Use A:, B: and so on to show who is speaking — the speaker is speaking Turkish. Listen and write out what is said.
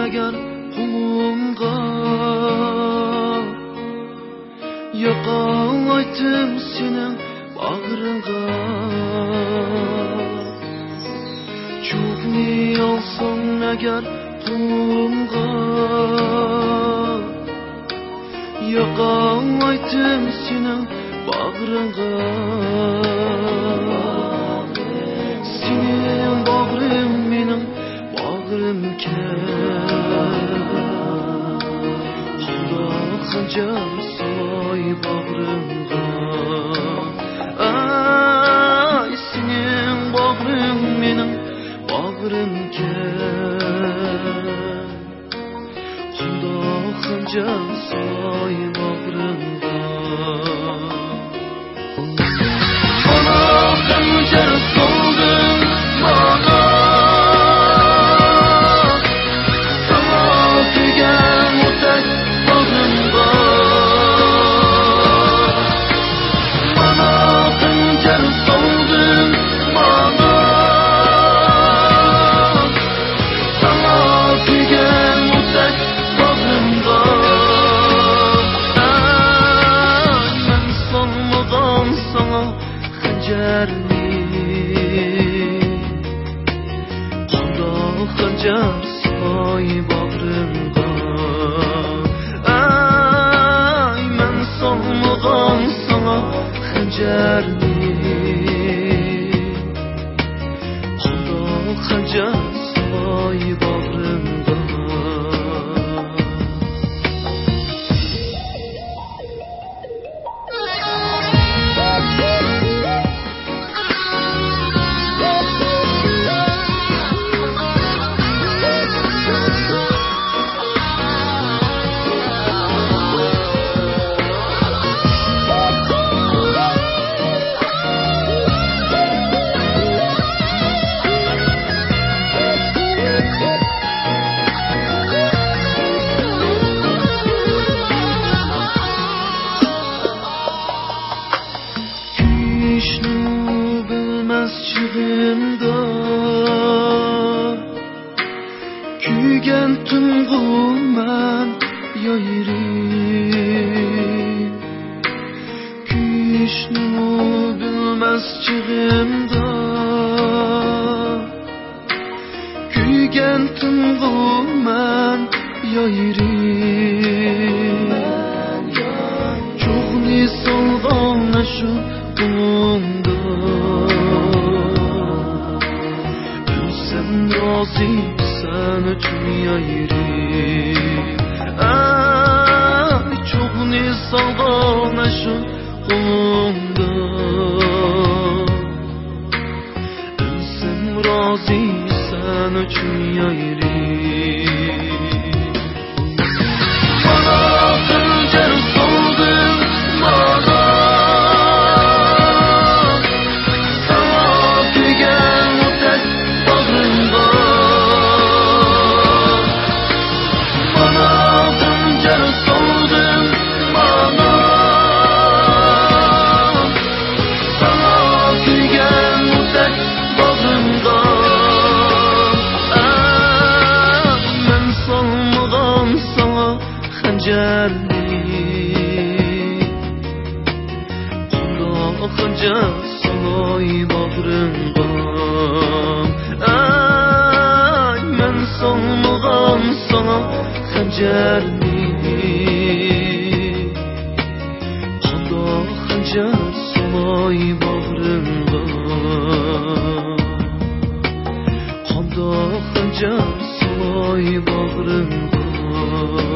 A: Agar qulumga yo'qoldim sening bag'ringga cho'g'ni olsang agar qulumga yo'qoldim sening bag'ringga sening bag'ring mening bag'rimga Canım soy bağrımda Ay senin bağrın benim bağrımken Kunda canım soy bağrımda Bana kancar soldun bana Sana tügen mutlak bağrımda Kancar soy bağrımda Ay men solmadan sana xanjarni Qanda xanjar soy bağrımda Çığımda Küygen tümgümen yayırım Küyüşnü bilmez çığımda Küygen tümgümen yayırım Çoğunu salgan şu bulunda Razıyım sen için yayırım Ay çoğunu salgan şu kolumda Ölsem razıyım sen için yayırım Bana kancar soldun bana Sana tügen mutlak bağrımda Bana kancar soldun bana Sana tügen mutlak bağrımda Men salmadan sana xanjarni Qunda xanjar soy bağrımda Ay men salmadan sana xanjarni Qunda xanjar soy bağrımda Qunda xanjar soy bağrımda